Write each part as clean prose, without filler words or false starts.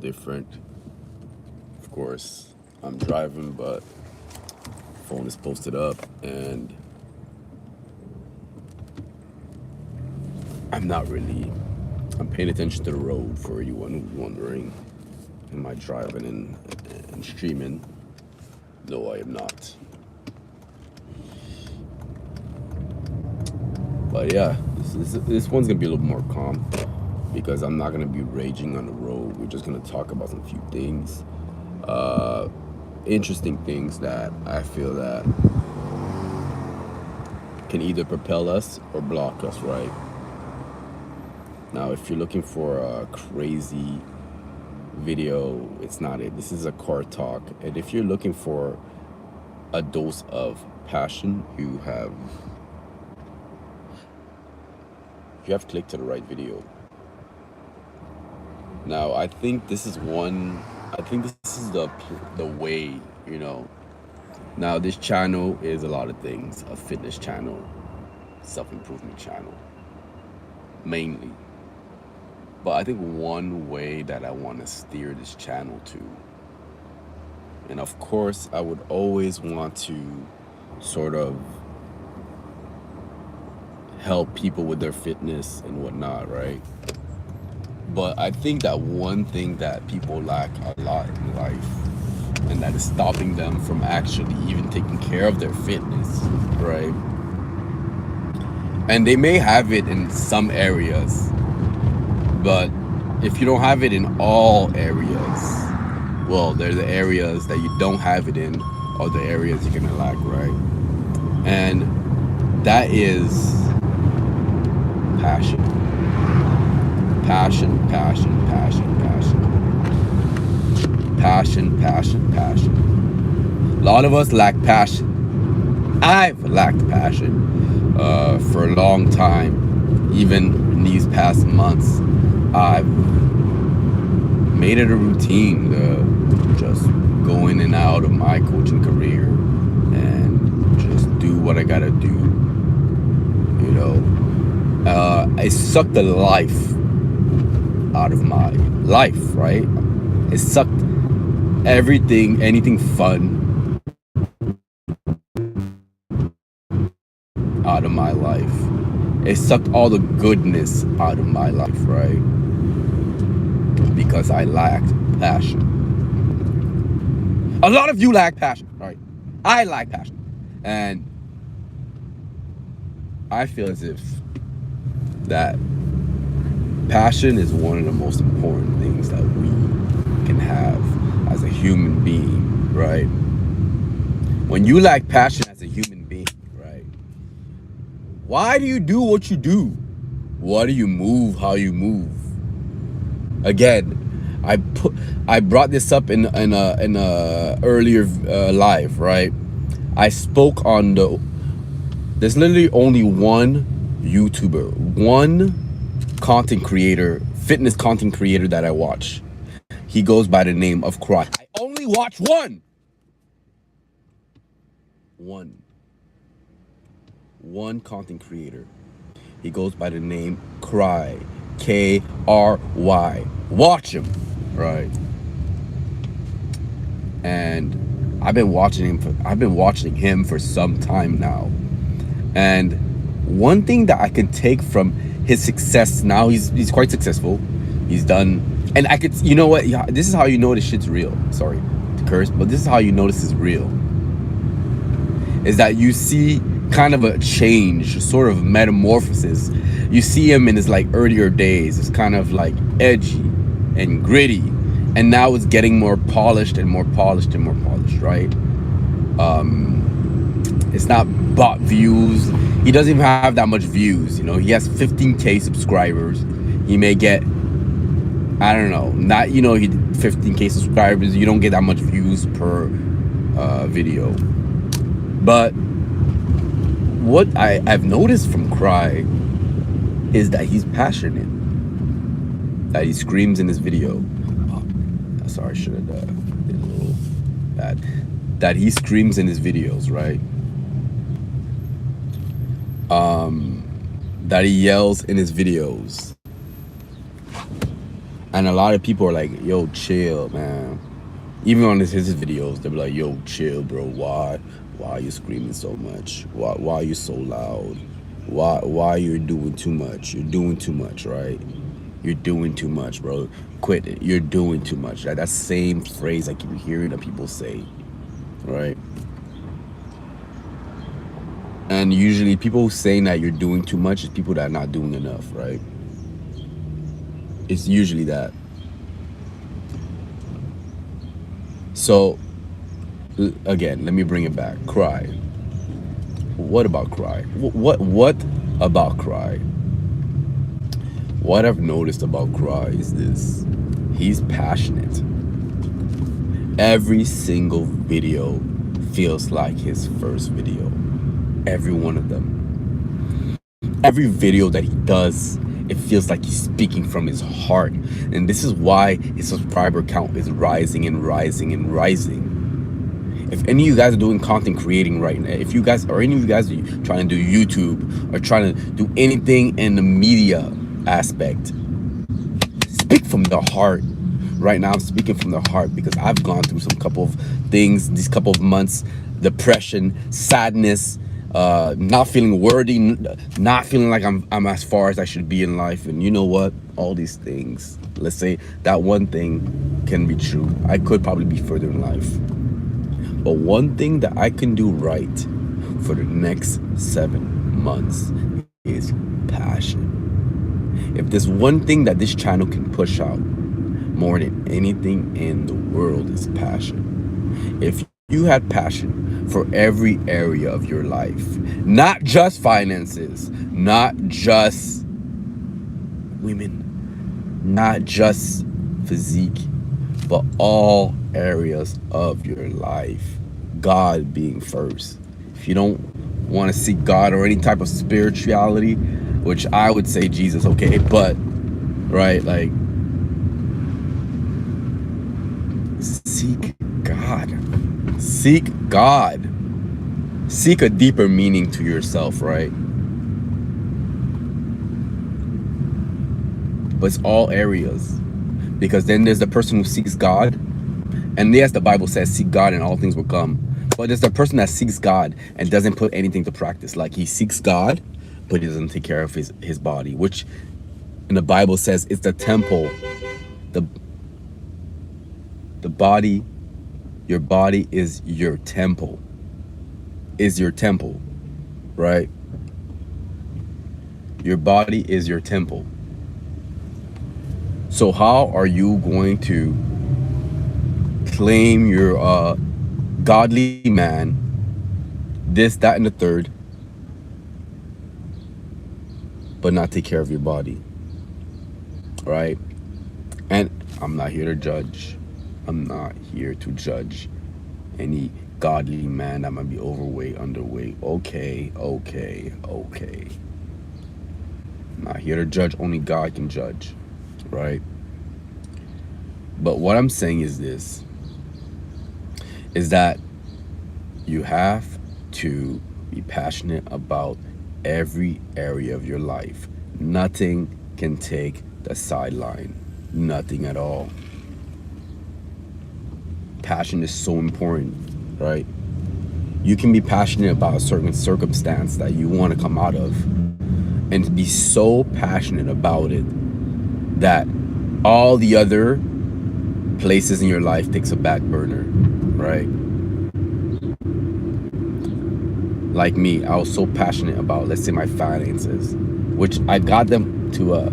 different. Of course, I'm driving, but phone is posted up, and I'm not really. I'm paying attention to the road for anyone who's wondering. Am I driving and streaming? No, I am not. But yeah, this one's gonna be a little more calm because I'm not gonna be raging on the road. We're just gonna talk about some few things, interesting things that I feel that can either propel us or block us. Right now, if you're looking for a crazy video, it's not it. This is a car talk, and if you're looking for a dose of passion, you have clicked to the right video. Now, I think this is one. I think this is the way. Now, this channel is a lot of things: a fitness channel, self-improvement channel, mainly. But I think one way that I want to steer this channel to, and of course, I would always want to sort of help people with their fitness and whatnot, right? But I think that one thing that people lack a lot in life, and that is stopping them from actually even taking care of their fitness, right? And they may have it in some areas, but if you don't have it in all areas, well, they're the areas that you don't have it in, or the areas you're gonna lack, right? And that is passion. Passion, passion, passion, passion. Passion, passion, passion. A lot of us lack passion. I've lacked passion for a long time. Even in these past months, I've made it a routine to just go in and out of my coaching career and just do what I gotta do. I sucked the life out of my life, right? It sucked anything fun out of my life. It sucked all the goodness out of my life, right? Because I lacked passion. A lot of you lack passion, right? I lack passion. And I feel as if that passion is one of the most important things that we can have as a human being, right? When you lack passion as a human being, right? Why do you do what you do? Why do you move how you move? Again, I brought this up in a earlier live, right? I spoke on there's literally only one YouTuber, one content creator, fitness content creator that I watch. He goes by the name of Cry. I only watch one content creator. He goes by the name Cry, Kry. Watch him, right? And I've been watching him for some time now. And one thing that I can take from his success now, he's quite successful. He's done, and I could, you know what? Yeah, this is how you know this shit's real. Sorry to curse, but this is how you know this is real. Is that you see kind of a change, sort of metamorphosis. You see him in his like earlier days. It's kind of like edgy and gritty, and now it's getting more polished and more polished and more polished, right? It's not bot views. He doesn't even have that much views. He has 15K subscribers. He may get, I don't know, not, he 15K subscribers. You don't get that much views per video. But what I've noticed from Cry is that he's passionate. That he screams in his video. Oh, sorry, I should have did a little bad. That he screams in his videos, right? That he yells in his videos. And a lot of people are like, yo, chill, man. Even on his videos, they'll be like, yo, chill, bro. Why are you screaming so much? Why are you so loud? Why you're doing too much? You're doing too much, right? You're doing too much, bro. Quit it. You're doing too much. That same phrase I keep hearing that people say, right? And usually people saying that you're doing too much is people that are not doing enough, right? It's usually that. So again, let me bring it back. Cry. What about Cry? What about Cry? What I've noticed about Cry is this: he's passionate. Every single video feels like his first video. Every one of them. Every video that he does, it feels like he's speaking from his heart. And this is why his subscriber count is rising and rising and rising. If any of you guys are doing content creating right now, if you guys, or any of you guys are trying to do YouTube or trying to do anything in the media aspect, speak from the heart. Right now I'm speaking from the heart because I've gone through some couple of things these couple of months: depression, sadness, not feeling worthy, not feeling like I'm as far as I should be in life. And you know what, all these things, let's say that one thing can be true. I could probably be further in life, but one thing that I can do right for the next 7 months is passion. If there's one thing that this channel can push out more than anything in the world, is passion. If you had passion for every area of your life, not just finances, not just women, not just physique, but all areas of your life, God being first. If you don't want to seek God or any type of spirituality, which I would say Jesus, okay, but right, like, seek God. Seek God. Seek a deeper meaning to yourself, right? But it's all areas. Because then there's the person who seeks God. And yes, the Bible says, seek God and all things will come. But there's the person that seeks God and doesn't put anything to practice. Like, he seeks God, but he doesn't take care of his body, which in the Bible says it's the temple. The body, your body is your temple. Is your temple, right? Your body is your temple. So how are you going to claim your godly man, this, that, and the third, but not take care of your body, right? And I'm not here to judge. I'm not here to judge any godly man that might be overweight, underweight. Okay. I'm not here to judge. Only God can judge, right? But what I'm saying is this, is that you have to be passionate about every area of your life. Nothing can take the sideline. Nothing at all. Passion is so important, right? You can be passionate about a certain circumstance that you want to come out of, and be so passionate about it that all the other places in your life takes a back burner, right? Like me, I was so passionate about, let's say, my finances, which I got them to a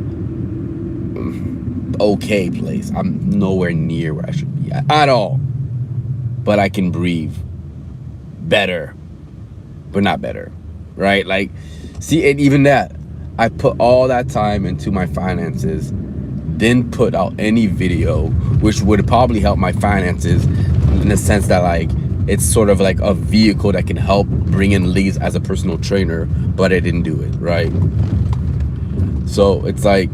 okay place. I'm nowhere near where I should be at all, but I can breathe better, but not better, right? Like, see, and even that, I put all that time into my finances, then put out any video which would probably help my finances, in the sense that, like, it's sort of like a vehicle that can help bring in leads as a personal trainer, but I didn't do it, right? So it's like,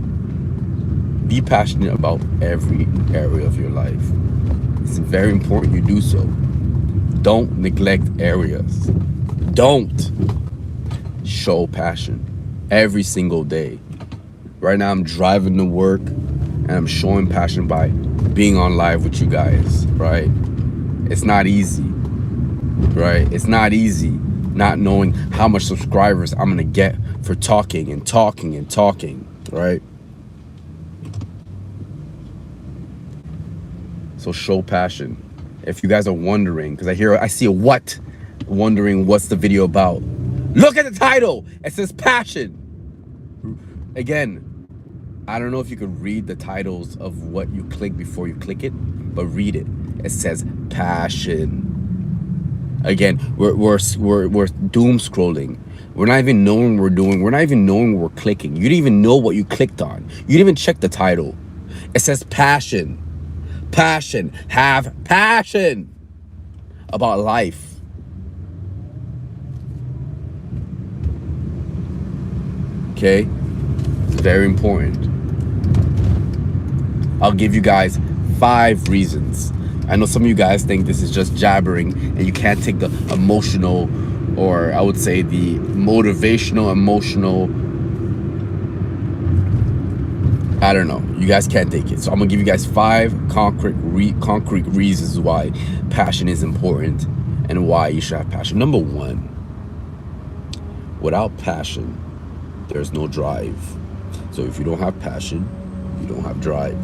be passionate about every area of your life. It's very important you do so. Don't neglect areas. Don't. Show passion every single day. Right now I'm driving to work. And I'm showing passion by being on live with you guys, right? It's not easy, right? It's not easy not knowing how much subscribers I'm gonna get for talking and talking and talking, right? So show passion. If you guys are wondering, because I see a what, wondering what's the video about. Look at the title. It says passion. Again, I don't know if you could read the titles of what you click before you click it, but read it. It says passion. Again, we're doom scrolling. We're not even knowing what we're doing. We're not even knowing what we're clicking. You didn't even know what you clicked on. You didn't even check the title. It says passion. Passion. Have passion about life. Okay? It's very important. I'll give you guys 5 reasons. I know some of you guys think this is just jabbering and you can't take the emotional, or I would say the motivational, emotional, I don't know. You guys can't take it. So I'm gonna give you guys 5 concrete reasons why passion is important and why you should have passion. Number 1, without passion, there's no drive. So if you don't have passion, you don't have drive.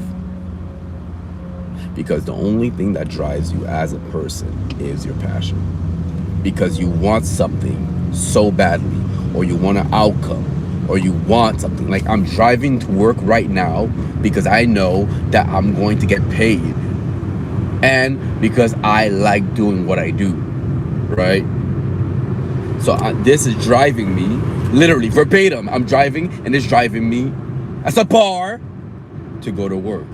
Because the only thing that drives you as a person is your passion. Because you want something so badly, or you want an outcome, or you want something. Like, I'm driving to work right now because I know that I'm going to get paid, and because I like doing what I do, right? So this is driving me, literally verbatim. I'm driving and it's driving me as a bar to go to work.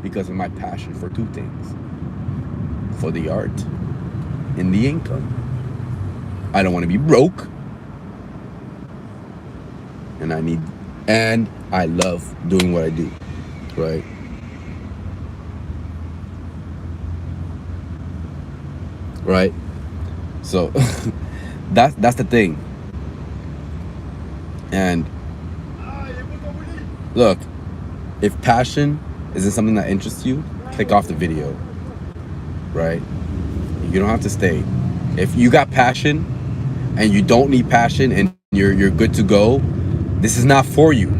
Because of my passion for 2 things: for the art and the income. I don't want to be broke, and I love doing what I do, right? Right? So that's the thing. And look, if passion isn't something that interests you, click off the video, right? You don't have to stay. If you got passion and you don't need passion and you're good to go, this is not for you.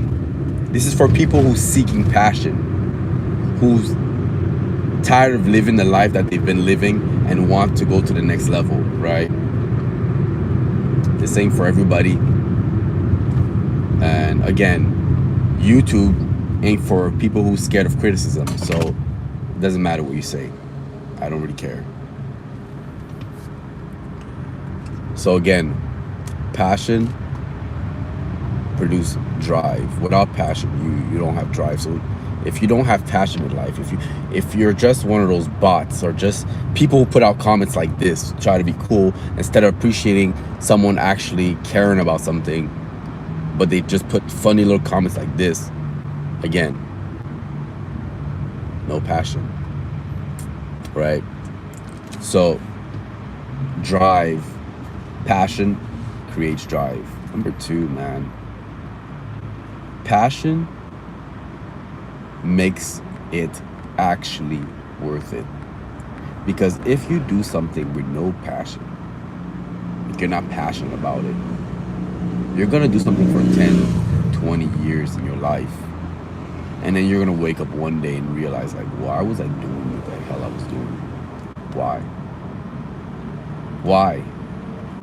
This is for people who's seeking passion, who's tired of living the life that they've been living and want to go to the next level, right? This ain't for everybody. And again, YouTube ain't for people who's scared of criticism. So it doesn't matter what you say. I don't really care. So again, passion produce drive. Without passion, you don't have drive. So if you don't have passion in life, if you're just one of those bots or just people who put out comments like this, try to be cool instead of appreciating someone actually caring about something, but they just put funny little comments like this, again, no passion, right? So drive, passion creates drive. Number 2, man, passion makes it actually worth it. Because if you do something with no passion, if you're not passionate about it, you're gonna do something for 10, 20 years in your life, and then you're gonna wake up one day and realize, like, why was I doing what the hell I was doing?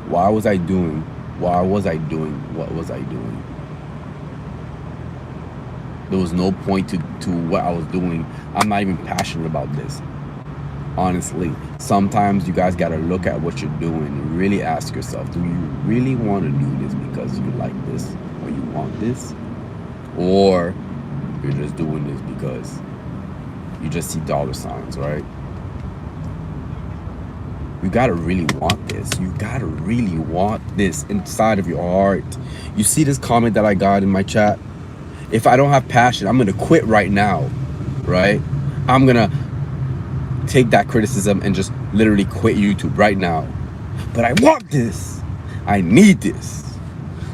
Why was I doing what was I doing? There was no point to what I was doing. I'm not even passionate about this, honestly. Sometimes you guys gotta look at what you're doing and really ask yourself, do you really want to do this because you like this or you want this? Or you're just doing this because you just see dollar signs, right? You gotta really want this. You gotta really want this inside of your heart. You see this comment that I got in my chat? If I don't have passion, I'm gonna quit right now, right? I'm gonna take that criticism and just literally quit YouTube right now. But I want this. I need this.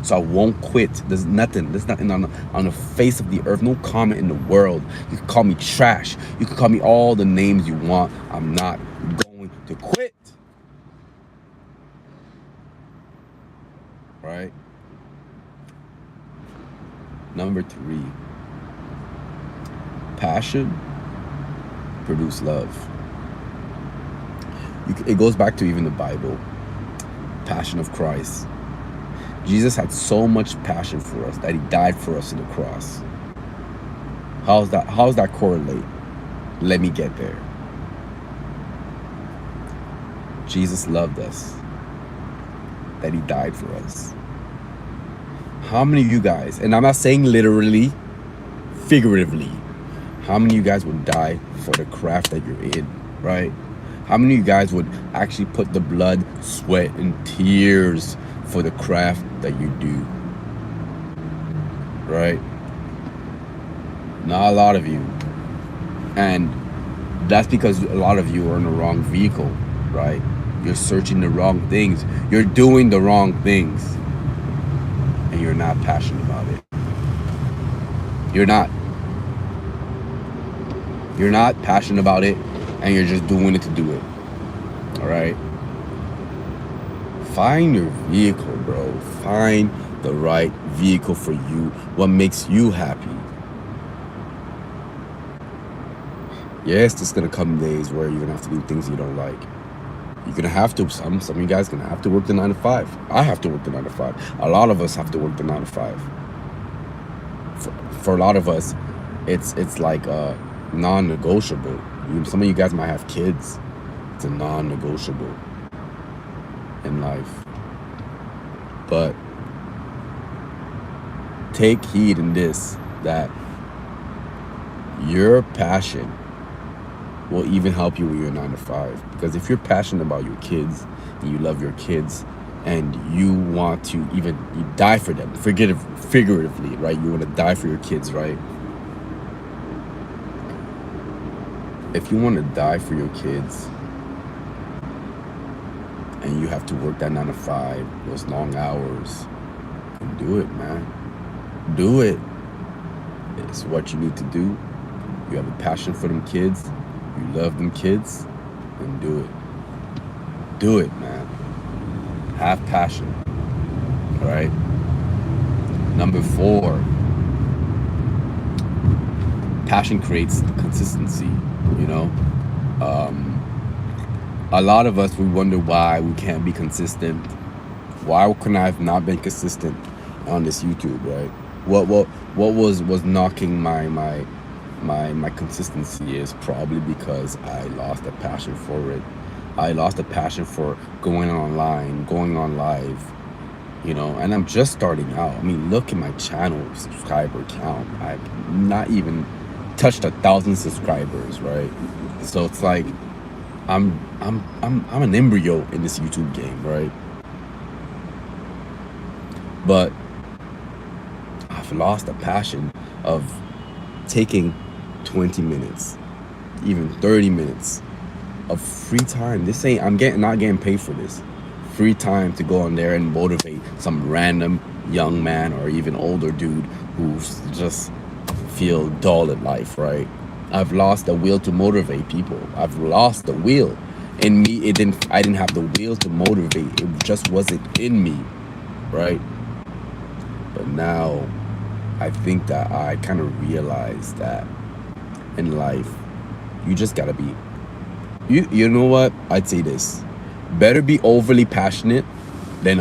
So I won't quit. There's nothing on the face of the earth, no comment in the world. You can call me trash. You can call me all the names you want. I'm not going to quit. Right? Number 3. Passion produce love. It goes back to even the Bible. Passion of Christ. Jesus had so much passion for us that he died for us on the cross. How's that correlate? Let me get there. Jesus loved us, that he died for us. How many of you guys, and I'm not saying literally, figuratively, how many of you guys would die for the craft that you're in, right? How many of you guys would actually put the blood, sweat, and tears for the craft that you do? Right? Not a lot of you. And that's because a lot of you are in the wrong vehicle, right? You're searching the wrong things. You're doing the wrong things. And you're not passionate about it. You're not. You're not passionate about it, and you're just doing it to do it. All right? Find your vehicle, bro. Find the right vehicle for you. What makes you happy? Yes, there's gonna come days where you're gonna have to do things you don't like. You're gonna have to. Some of you guys gonna have to work the 9 to 5. I have to work the 9 to 5. A lot of us have to work the 9 to 5. For a lot of us, it's like non-negotiable. Some of you guys might have kids. It's a non-negotiable in life. But take heed in this, that your passion will even help you with your 9 to 5. Because if you're passionate about your kids and you love your kids and you want to you die for them, figuratively, right? You want to die for your kids, right? If you want to die for your kids and you have to work that 9 to 5, those long hours, do it, man. Do it. It's what you need to do. You have a passion for them kids. You love them kids. Then do it. Do it, man. Have passion. All right? Number 4. Passion creates consistency, you know? A lot of us, we wonder why we can't be consistent. Why couldn't I have not been consistent on this YouTube, right? What was knocking my consistency is probably because I lost a passion for it. I lost a passion for going online, going on live, you know, and I'm just starting out. I mean, look at my channel subscriber count. I've not even touched 1,000 subscribers, right? So it's like I'm an embryo in this YouTube game, right? But I've lost a passion of taking 20 minutes, even 30 minutes of free time. This ain't, not getting paid for this. Free time to go on there and motivate some random young man or even older dude who's just feel dull at life, right? I've lost the will to motivate people. I've lost the will. In me, I didn't have the will to motivate. It just wasn't in me, right? But now I think that I kind of realized that in life, you just gotta be, you know what? I'd say this: better be overly passionate than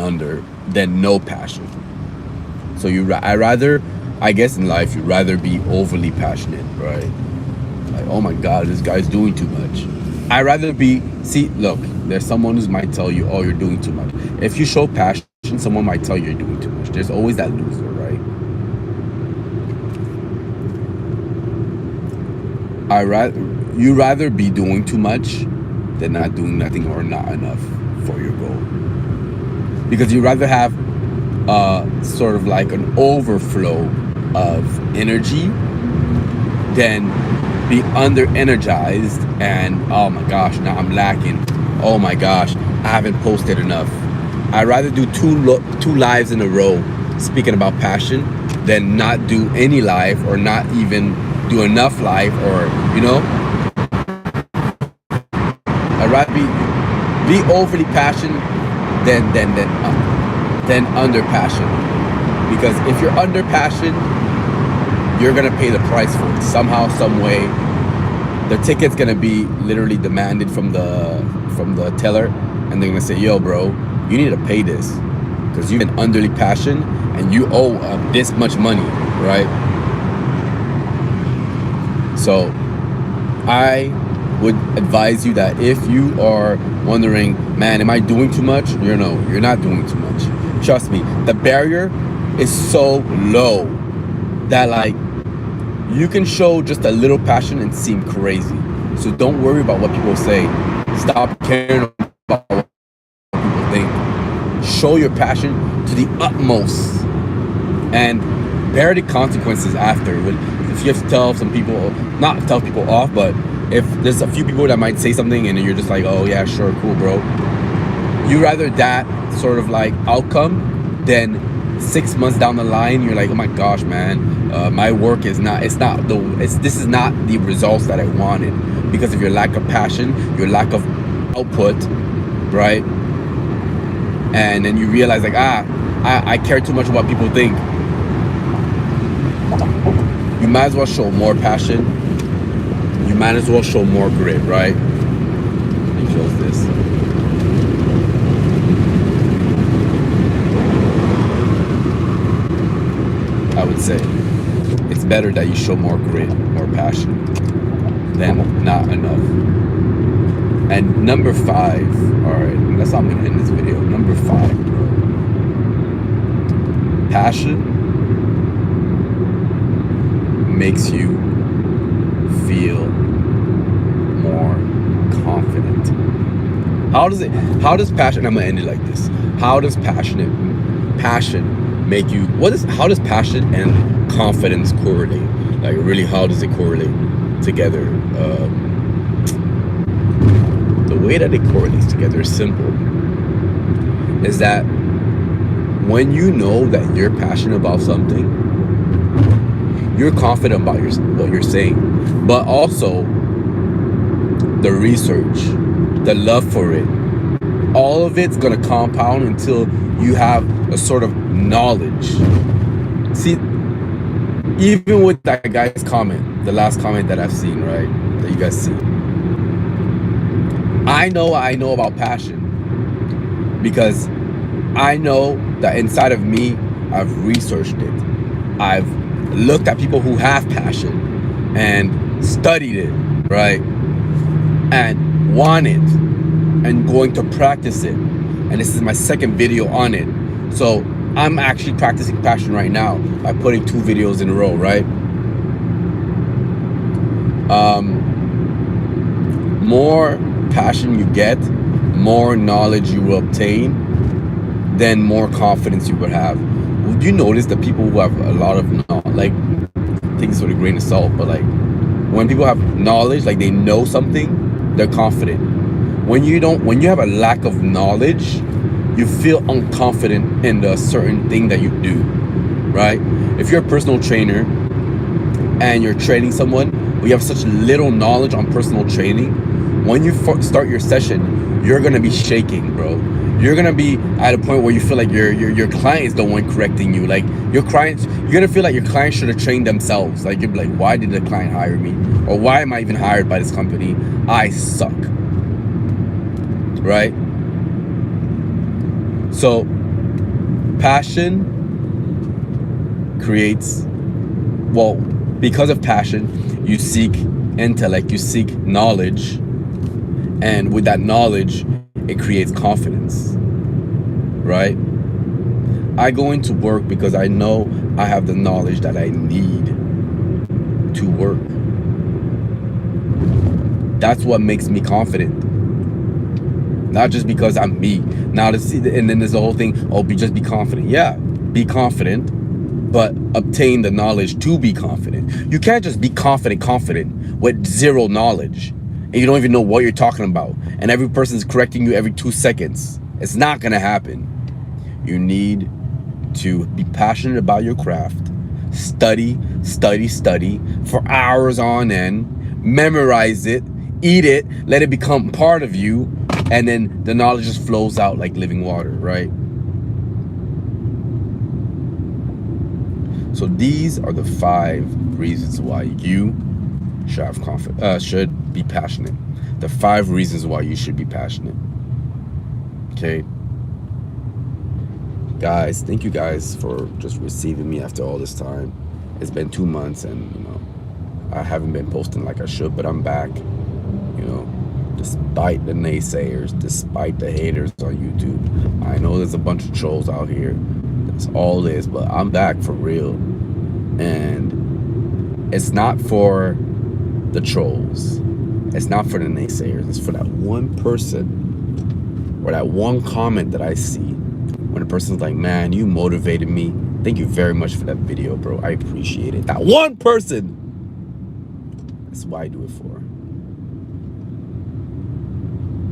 no passion. So I guess in life, you'd rather be overly passionate, right? Like, oh my God, this guy's doing too much. I'd rather look, there's someone who might tell you, oh, you're doing too much. If you show passion, someone might tell you you're doing too much. There's always that loser, right? You'd rather be doing too much than not doing nothing or not enough for your goal. Because you'd rather have sort of like an overflow of energy than be under energized and, oh my gosh, now I'm lacking. Oh my gosh, I haven't posted enough. I'd rather do two lives in a row speaking about passion than not do any live, or not even do enough live, or I'd rather be overly passionate than under passion. Because if you're under passion, you're gonna pay the price for it somehow, some way. The ticket's gonna be literally demanded from the teller, and they're gonna say, yo bro, you need to pay this because you've been underly passionate and you owe this much money, right? So I would advise you that if you are wondering, man, am I doing too much? You're not doing too much. Trust me, the barrier is so low that like you can show just a little passion and seem crazy. So don't worry about what people say. Stop caring about what people think. Show your passion to the utmost and bear the consequences after. If you have to tell some people, not tell people off, but if there's a few people that might say something and you're just like, oh yeah, sure, cool, bro. You rather that sort of like outcome than 6 months down the line you're like, oh my gosh, man, my work is not, this is not the results that I wanted because of your lack of passion, your lack of output, right? And then you realize like, I care too much about what people think. You might as well show more passion. You might as well show more grit, right? It shows this. I would say it's better that you show more grit, more passion than not enough. And number 5, all right, that's how I'm gonna end this video. Number 5, bro. Passion makes you feel more confident. How does passion, I'm gonna end it like this. How does passion make you, how does passion and confidence correlate? Like really, how does it correlate together? The way that it correlates together is simple. Is that when you know that you're passionate about something, you're confident about what you're saying, but also the research, the love for it, all of it's gonna compound until you have a sort of knowledge. See, even with that guy's comment, the last comment that I've seen, right, that you guys see, I know about passion because I know that inside of me, I've researched it. I've looked at people who have passion and studied it, right, and want it and going to practice it. And this is my second video on it. So I'm actually practicing passion right now by putting 2 videos in a row, right? More passion you get, more knowledge you will obtain, then more confidence you will have. Would you notice that people who have a lot of knowledge, like, take this with a grain of salt, but like when people have knowledge, like they know something, they're confident. When you have a lack of knowledge, you feel unconfident in the certain thing that you do, right? If you're a personal trainer and you're training someone, but you have such little knowledge on personal training, when you start your session, you're gonna be shaking, bro. You're gonna be at a point where you feel like your client is the one correcting you. Like you're gonna feel like your client should have trained themselves. Like you're like, why did the client hire me? Or why am I even hired by this company? I suck, right? So passion creates, well, because of passion, you seek intellect, you seek knowledge, and with that knowledge, it creates confidence, right? I go into work because I know I have the knowledge that I need to work. That's what makes me confident. Not just because I'm me. Now to see, and then there's the whole thing, oh, just be confident. Yeah, be confident, but obtain the knowledge to be confident. You can't just be confident with zero knowledge. And you don't even know what you're talking about. And every person's correcting you every 2 seconds. It's not gonna happen. You need to be passionate about your craft, study for hours on end, memorize it, eat it, let it become part of you, and then the knowledge just flows out like living water, right? So these are the 5 reasons why you should have should be passionate. The 5 reasons why you should be passionate. Okay, guys, thank you guys for just receiving me after all this time. It's been 2 months, and you know, I haven't been posting like I should, but I'm back. You know, despite the naysayers, despite the haters on YouTube. I know there's a bunch of trolls out here. That's all it is, but I'm back for real. And it's not for the trolls. It's not for the naysayers. It's for that one person or that one comment that I see when a person's like, man, you motivated me. Thank you very much for that video, bro. I appreciate it. That one person. That's why I do it for.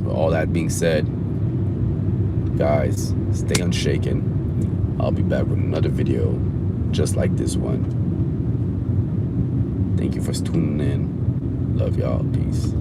With all that being said, guys, stay unshaken. I'll be back with another video just like this one. Thank you for tuning in. Love y'all. Peace.